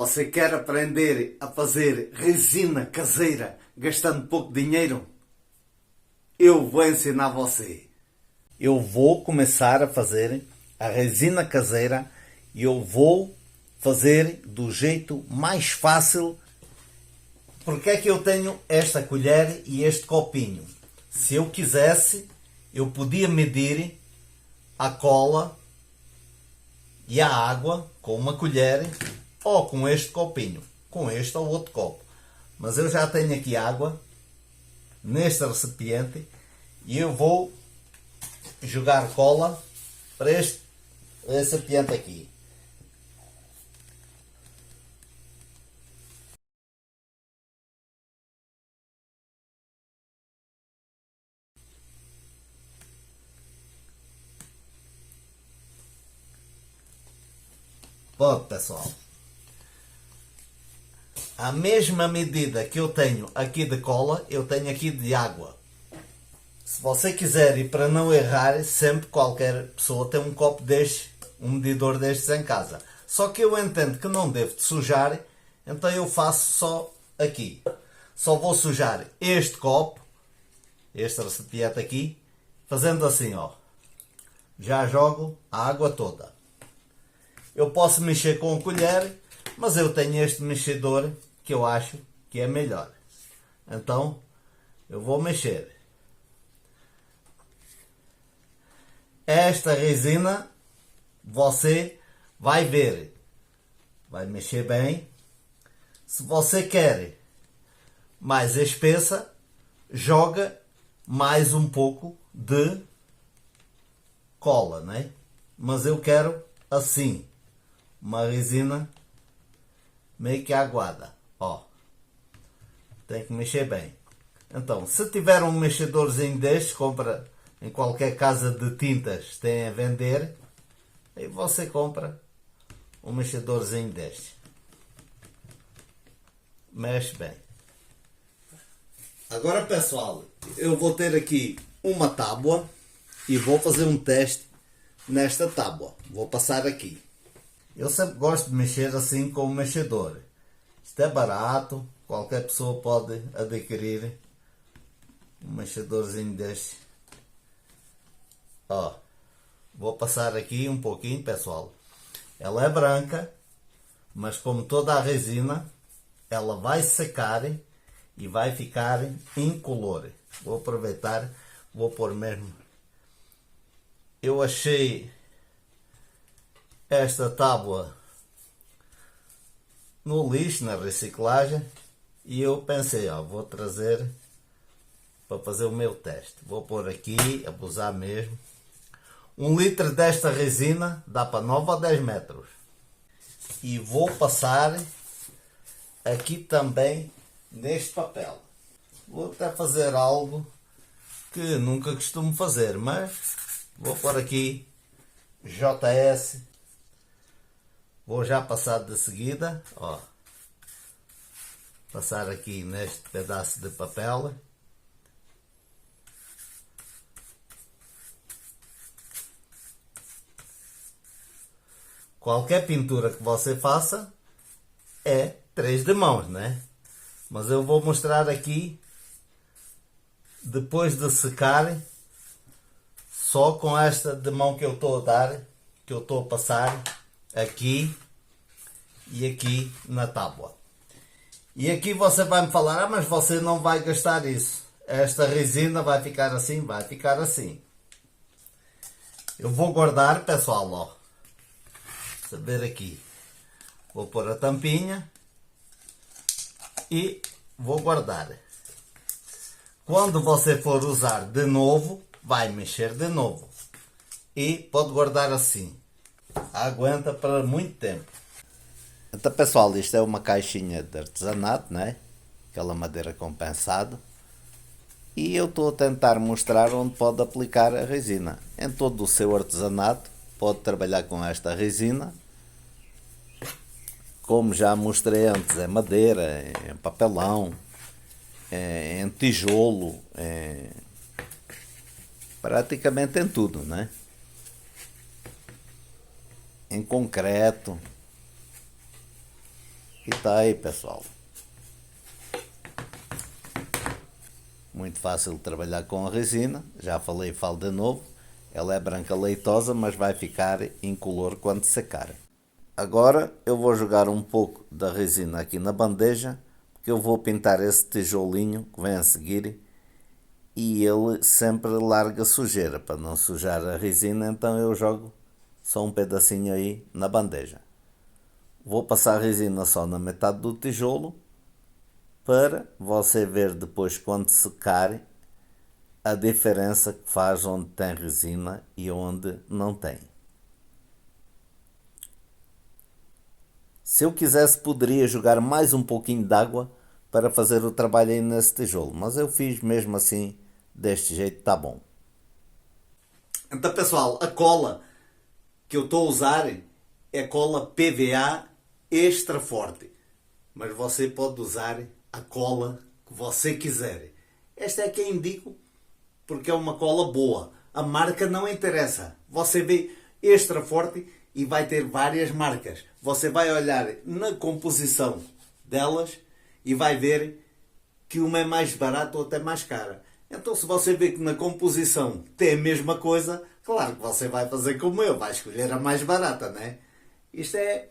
Você quer aprender a fazer resina caseira gastando pouco dinheiro? Eu vou ensinar você. Eu vou começar a fazer a resina caseira e eu vou fazer do jeito mais fácil. Porque é que eu tenho esta colher e este copinho? Se eu quisesse, eu podia medir a cola e a água com uma colher ou com este copinho, com este ou outro copo. Mas eu já tenho aqui água neste recipiente e eu vou jogar cola para este recipiente aqui. Pronto, pessoal. A mesma medida que eu tenho aqui de cola, eu tenho aqui de água. Se você quiser, e para não errar, sempre qualquer pessoa tem um copo destes, um medidor destes em casa. Só que eu entendo que não devo de sujar, então eu faço só aqui. Só vou sujar este copo, este recipiente aqui, fazendo assim, ó. Já jogo a água toda. Eu posso mexer com a colher, mas eu tenho este mexedor que eu acho que é melhor. Então, eu vou mexer. Esta resina, você vai ver. Vai mexer bem. Se você quer mais espessa, joga mais um pouco de cola, né? Mas eu quero assim. Uma resina meio que aguada, ó. Tem que mexer bem. Então, se tiver um mexedorzinho deste, compra em qualquer casa de tintas, tem a vender, aí você compra um mexedorzinho deste. Mexe bem. Agora, pessoal, eu vou ter aqui uma tábua e vou fazer um teste nesta tábua. Vou passar aqui. Eu sempre gosto de mexer assim com o mexedor. Isto é barato, qualquer pessoa pode adquirir um mexedorzinho deste. Ó, vou passar aqui um pouquinho, pessoal. Ela é branca, mas como toda a resina, ela vai secar e vai ficar incolor. Vou aproveitar, vou pôr mesmo. Eu achei esta tábua no lixo, na reciclagem, e eu pensei, ó, vou trazer para fazer o meu teste. Vou pôr aqui, abusar mesmo. 1 litro desta resina dá para 9 a 10 metros. E vou passar aqui também neste papel. Vou até fazer algo que nunca costumo fazer, mas vou pôr aqui JS. Vou já passar de seguida, ó. Passar aqui neste pedaço de papel. Qualquer pintura que você faça é 3 de mãos, né? Mas eu vou mostrar aqui, depois de secar, só com esta de mão que eu estou a dar, que eu estou a passar aqui e aqui na tábua. E aqui você vai me falar, mas você não vai gastar isso. Esta resina vai ficar assim, vai ficar assim. Eu vou guardar, pessoal, ó. Saber aqui. Vou pôr a tampinha e vou guardar. Quando você for usar de novo, vai mexer de novo. E pode guardar assim. Aguenta para muito tempo. Então, pessoal, isto é uma caixinha de artesanato, né? Aquela madeira compensada. E eu estou a tentar mostrar onde pode aplicar a resina. Em todo o seu artesanato, pode trabalhar com esta resina. Como já mostrei antes, é madeira, é papelão, é em tijolo, praticamente em tudo, né? Em concreto. E tá aí, pessoal. Muito fácil de trabalhar com a resina. Já falei e falo de novo. Ela é branca leitosa, mas vai ficar incolor quando secar. Agora eu vou jogar um pouco da resina aqui na bandeja, porque eu vou pintar esse tijolinho que vem a seguir e ele sempre larga sujeira. Para não sujar a resina, então eu jogo só um pedacinho aí na bandeja. Vou passar a resina só na metade do tijolo, para você ver depois quando secar a diferença que faz onde tem resina e onde não tem. Se eu quisesse, poderia jogar mais um pouquinho de água para fazer o trabalho aí nesse tijolo, mas eu fiz mesmo assim, deste jeito, tá bom. Então, pessoal, a cola que eu estou a usar é cola PVA extra forte, mas você pode usar a cola que você quiser. Esta é a que eu indico porque é uma cola boa. A marca não interessa. Você vê extra forte e vai ter várias marcas. Você vai olhar na composição delas e vai ver que uma é mais barata ou até mais cara. Então, se você vê que na composição tem a mesma coisa, claro que você vai fazer como eu, vai escolher a mais barata, né? Isto é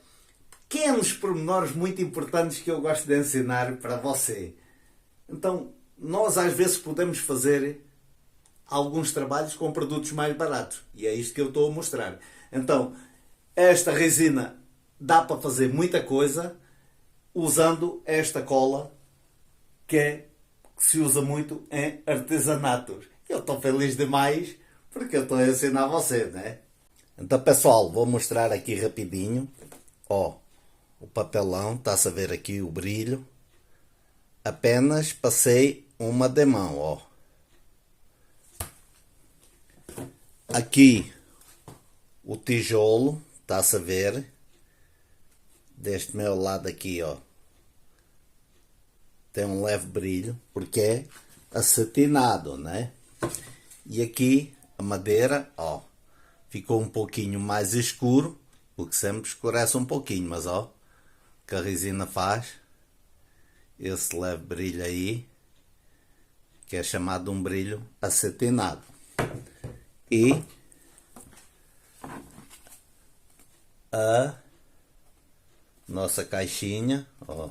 pequenos pormenores muito importantes que eu gosto de ensinar para você. Então, nós às vezes podemos fazer alguns trabalhos com produtos mais baratos. E é isto que eu estou a mostrar. Então, esta resina dá para fazer muita coisa usando esta cola que se usa muito em artesanatos. Eu estou feliz demais porque eu estou a ensinar a você, né? Então, pessoal, vou mostrar aqui rapidinho. Ó, o papelão, está-se a ver aqui o brilho. Apenas passei uma de mão, ó. Aqui o tijolo, está-se a ver. Deste meu lado aqui, ó. Tem um leve brilho, porque é acetinado, né? E aqui a madeira, ó, ficou um pouquinho mais escuro, porque sempre escurece um pouquinho, mas ó, que a resina faz esse leve brilho aí, que é chamado um brilho acetinado. E a nossa caixinha, ó,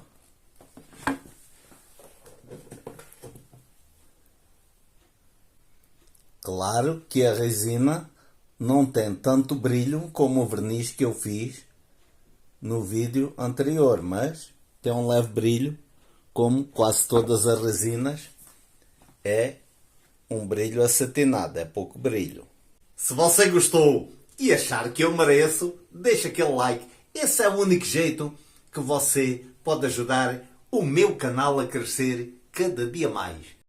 claro que a resina não tem tanto brilho como o verniz que eu fiz no vídeo anterior, mas tem um leve brilho, como quase todas as resinas, é um brilho acetinado, é pouco brilho. Se você gostou e achar que eu mereço, deixa aquele like. Esse é o único jeito que você pode ajudar o meu canal a crescer cada dia mais.